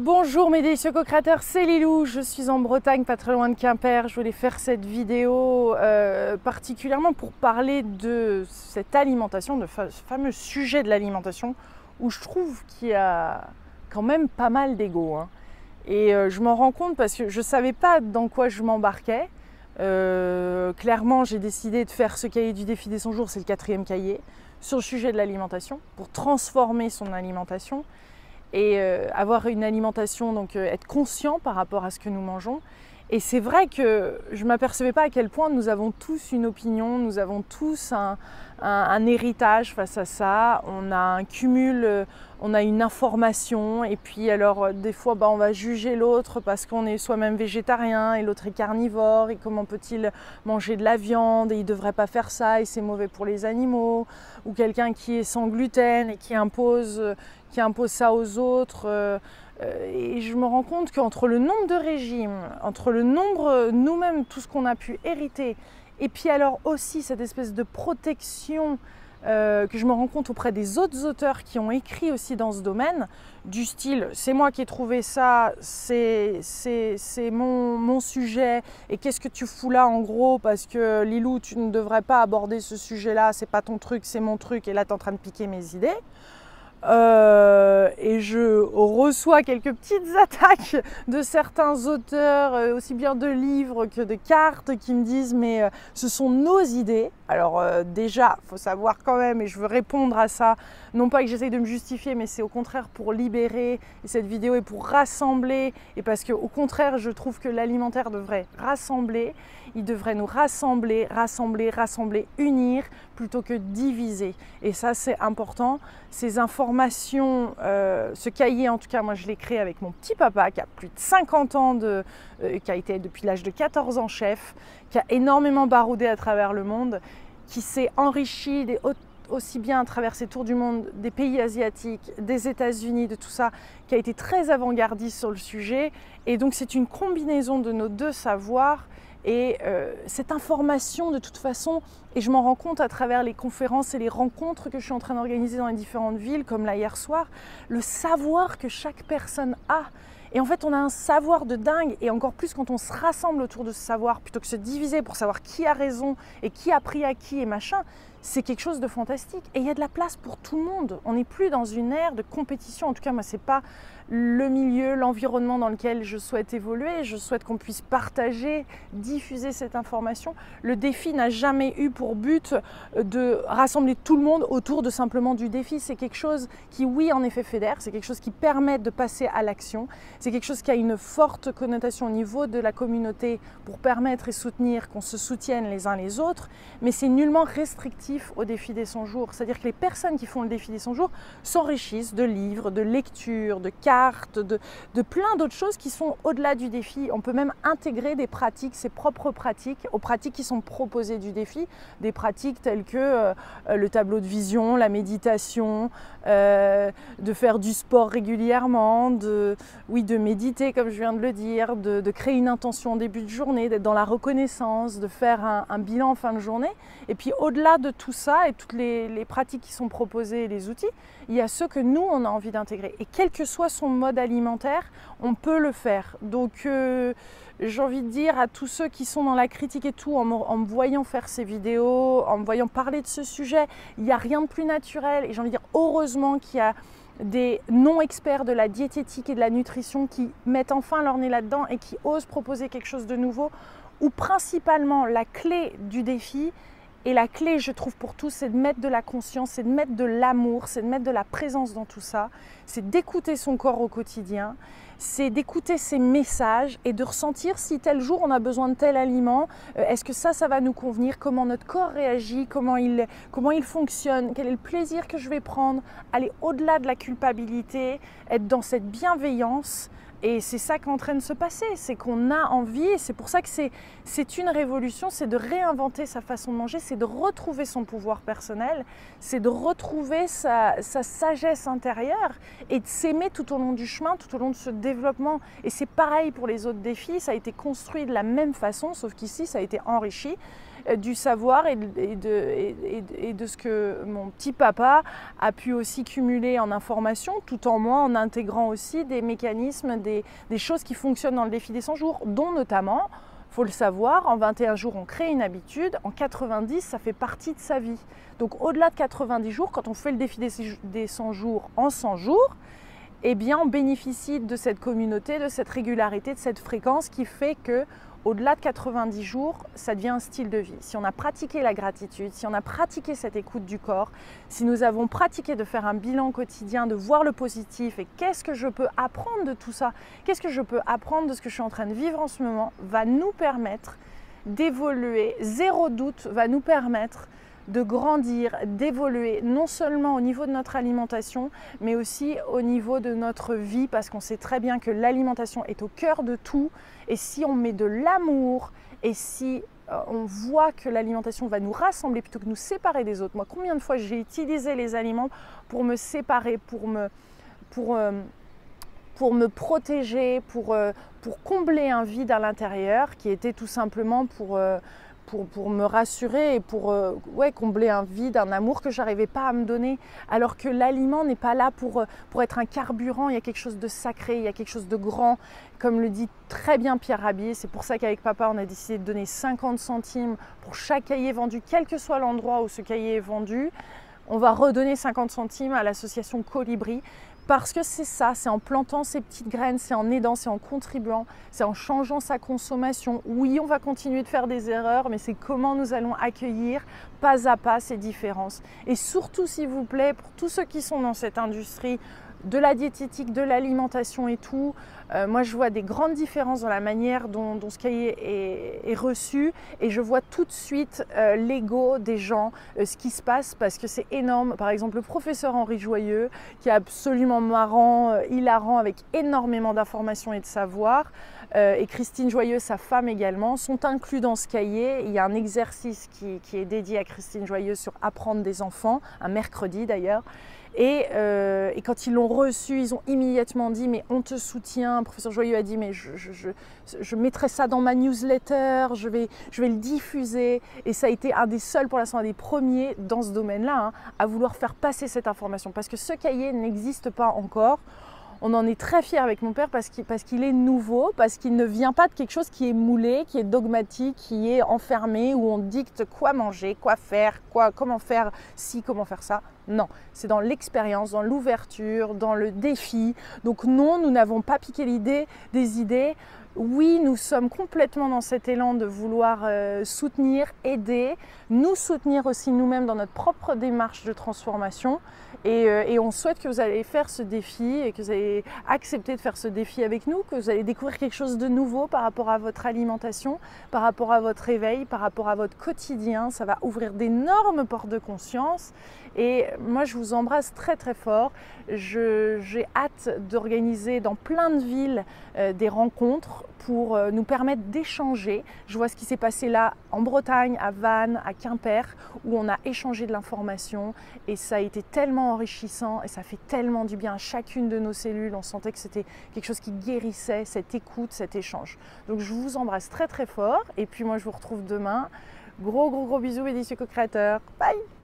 Bonjour mes délicieux co-créateurs, c'est Lilou, je suis en Bretagne, pas très loin de Quimper. Je voulais faire cette vidéo particulièrement pour parler de cette alimentation, de ce fameux sujet de l'alimentation, où je trouve qu'il y a quand même pas mal d'ego. Et je m'en rends compte parce que je ne savais pas dans quoi je m'embarquais. Clairement, j'ai décidé de faire ce cahier du défi des 100 jours, c'est le 4e cahier, sur le sujet de l'alimentation, pour transformer son alimentation. Et avoir une alimentation, donc être conscient par rapport à ce que nous mangeons. Et c'est vrai que je ne m'apercevais pas à quel point nous avons tous une opinion, nous avons tous un héritage face à ça. On a un cumul, on a une information et puis alors des fois on va juger l'autre parce qu'on est soi-même végétarien et l'autre est carnivore et comment peut-il manger de la viande et il ne devrait pas faire ça et c'est mauvais pour les animaux. Ou quelqu'un qui est sans gluten et qui impose ça aux autres. Et je me rends compte qu'entre le nombre de régimes, entre le nombre, nous-mêmes, tout ce qu'on a pu hériter, et puis alors aussi cette espèce de protection que je me rends compte auprès des autres auteurs qui ont écrit aussi dans ce domaine, du style « c'est moi qui ai trouvé ça, c'est mon sujet, et qu'est-ce que tu fous là en gros parce que Lilou, tu ne devrais pas aborder ce sujet-là, c'est pas ton truc, c'est mon truc, et là tu es en train de piquer mes idées ». Et je reçois quelques petites attaques de certains auteurs, aussi bien de livres que de cartes, qui me disent mais ce sont nos idées. Alors déjà, il faut savoir quand même, et je veux répondre à ça, non pas que j'essaye de me justifier, mais c'est au contraire pour libérer, et cette vidéo est pour rassembler, et parce qu'au contraire, je trouve que l'alimentaire devrait rassembler, il devrait nous rassembler, unir, plutôt que diviser. Et ça, c'est important. Ces informations, ce cahier, en tout cas, moi, je l'ai créé avec mon petit papa, qui a plus de 50 ans, qui a été depuis l'âge de 14 ans chef, qui a énormément baroudé à travers le monde, qui s'est enrichi aussi bien à travers ses tours du monde, des pays asiatiques, des États-Unis, de tout ça, qui a été très avant-gardiste sur le sujet. Et donc, c'est une combinaison de nos deux savoirs. Et cette information, de toute façon, et je m'en rends compte à travers les conférences et les rencontres que je suis en train d'organiser dans les différentes villes, comme là hier soir, le savoir que chaque personne a. Et en fait, on a un savoir de dingue, et encore plus quand on se rassemble autour de ce savoir, plutôt que se diviser pour savoir qui a raison et qui a pris à qui et machin, c'est quelque chose de fantastique. Et il y a de la place pour tout le monde. On n'est plus dans une ère de compétition. En tout cas, moi, c'est pas le milieu, l'environnement dans lequel je souhaite évoluer. Je souhaite qu'on puisse partager, diffuser cette information. Le défi n'a jamais eu pour but de rassembler tout le monde autour de simplement du défi. C'est quelque chose qui, oui, en effet, fédère. C'est quelque chose qui permet de passer à l'action. C'est quelque chose qui a une forte connotation au niveau de la communauté pour permettre et soutenir qu'on se soutienne les uns les autres. Mais c'est nullement restrictif au défi des 100 jours. C'est-à-dire que les personnes qui font le défi des 100 jours s'enrichissent de livres, de lectures, de cartes, de plein d'autres choses qui sont au-delà du défi. On peut même intégrer des pratiques, ses propres pratiques, aux pratiques qui sont proposées du défi. Des pratiques telles que le tableau de vision, la méditation, de faire du sport régulièrement, de méditer comme je viens de le dire, de créer une intention en début de journée, d'être dans la reconnaissance, de faire un bilan en fin de journée. Et puis au-delà de tout ça et toutes les pratiques qui sont proposées, les outils, il y a ceux que nous, on a envie d'intégrer. Et quel que soit son mode alimentaire, on peut le faire. Donc j'ai envie de dire à tous ceux qui sont dans la critique et tout, en me voyant faire ces vidéos, en me voyant parler de ce sujet, il n'y a rien de plus naturel. Et j'ai envie de dire heureusement qu'il y a des non-experts de la diététique et de la nutrition qui mettent enfin leur nez là-dedans et qui osent proposer quelque chose de nouveau, où principalement la clé du défi, et la clé, je trouve, pour tous, c'est de mettre de la conscience, c'est de mettre de l'amour, c'est de mettre de la présence dans tout ça, c'est d'écouter son corps au quotidien, c'est d'écouter ses messages et de ressentir si tel jour on a besoin de tel aliment, est-ce que ça va nous convenir, comment notre corps réagit, comment il fonctionne, quel est le plaisir que je vais prendre, aller au-delà de la culpabilité, être dans cette bienveillance. Et c'est ça qui est en train de se passer, c'est qu'on a envie, et c'est pour ça que c'est une révolution, c'est de réinventer sa façon de manger, c'est de retrouver son pouvoir personnel, c'est de retrouver sa sagesse intérieure et de s'aimer tout au long du chemin, tout au long de ce développement. Et c'est pareil pour les autres défis, ça a été construit de la même façon, sauf qu'ici ça a été enrichi. du savoir et de ce que mon petit papa a pu aussi cumuler en information, tout en moi en intégrant aussi des mécanismes, des choses qui fonctionnent dans le défi des 100 jours, dont notamment, il faut le savoir, en 21 jours on crée une habitude, en 90 ça fait partie de sa vie. Donc au-delà de 90 jours, quand on fait le défi des 100 jours en 100 jours, eh bien on bénéficie de cette communauté, de cette régularité, de cette fréquence qui fait que au-delà de 90 jours, ça devient un style de vie. Si on a pratiqué la gratitude, si on a pratiqué cette écoute du corps, si nous avons pratiqué de faire un bilan quotidien, de voir le positif et qu'est-ce que je peux apprendre de tout ça, qu'est-ce que je peux apprendre de ce que je suis en train de vivre en ce moment, va nous permettre d'évoluer, zéro doute, va nous permettre de grandir, d'évoluer, non seulement au niveau de notre alimentation, mais aussi au niveau de notre vie, parce qu'on sait très bien que l'alimentation est au cœur de tout. Et si on met de l'amour, et si on voit que l'alimentation va nous rassembler plutôt que nous séparer des autres. Moi, combien de fois j'ai utilisé les aliments pour me séparer, pour me protéger, pour combler un vide à l'intérieur, qui était tout simplement pour me rassurer et pour combler un vide, un amour que je n'arrivais pas à me donner. Alors que l'aliment n'est pas là pour être un carburant, il y a quelque chose de sacré, il y a quelque chose de grand. Comme le dit très bien Pierre Rabhi, c'est pour ça qu'avec papa, on a décidé de donner 50 centimes pour chaque cahier vendu, quel que soit l'endroit où ce cahier est vendu. On va redonner 50 centimes à l'association Colibri. Parce que c'est ça, c'est en plantant ces petites graines, c'est en aidant, c'est en contribuant, c'est en changeant sa consommation. Oui, on va continuer de faire des erreurs, mais c'est comment nous allons accueillir pas à pas ces différences. Et surtout, s'il vous plaît, pour tous ceux qui sont dans cette industrie de la diététique, de l'alimentation et tout, moi je vois des grandes différences dans la manière dont ce cahier est reçu et je vois tout de suite l'ego des gens, ce qui se passe parce que c'est énorme. Par exemple, le professeur Henri Joyeux, qui est absolument marrant, hilarant, avec énormément d'informations et de savoir, et Christine Joyeux, sa femme également, sont inclus dans ce cahier. Il y a un exercice qui est dédié à Christine Joyeux sur apprendre des enfants, un mercredi d'ailleurs. Et quand ils l'ont reçu, ils ont immédiatement dit « mais on te soutient ». Professeur Joyeux a dit « mais je mettrai ça dans ma newsletter, je vais le diffuser ». Et ça a été un des seuls, pour l'instant, un des premiers dans ce domaine-là, à vouloir faire passer cette information. Parce que ce cahier n'existe pas encore. On en est très fiers avec mon père parce qu'il est nouveau, parce qu'il ne vient pas de quelque chose qui est moulé, qui est dogmatique, qui est enfermé, où on dicte quoi manger, quoi faire, comment faire ci, comment faire ça. Non, c'est dans l'expérience, dans l'ouverture, dans le défi. Donc non, nous n'avons pas piqué des idées. Oui, nous sommes complètement dans cet élan de vouloir soutenir, aider, nous soutenir aussi nous-mêmes dans notre propre démarche de transformation. Et on souhaite que vous allez faire ce défi et que vous allez accepter de faire ce défi avec nous, que vous allez découvrir quelque chose de nouveau par rapport à votre alimentation, par rapport à votre éveil, par rapport à votre quotidien. Ça va ouvrir d'énormes portes de conscience. Et moi, je vous embrasse très très fort. J'ai hâte d'organiser dans plein de villes des rencontres pour nous permettre d'échanger. Je vois ce qui s'est passé là en Bretagne, à Vannes, à Quimper, où on a échangé de l'information et ça a été tellement enrichissant et ça fait tellement du bien à chacune de nos cellules. On sentait que c'était quelque chose qui guérissait, cette écoute, cet échange. Donc je vous embrasse très très fort et puis moi je vous retrouve demain. Gros bisous, Bédicieux Co-créateur. Bye!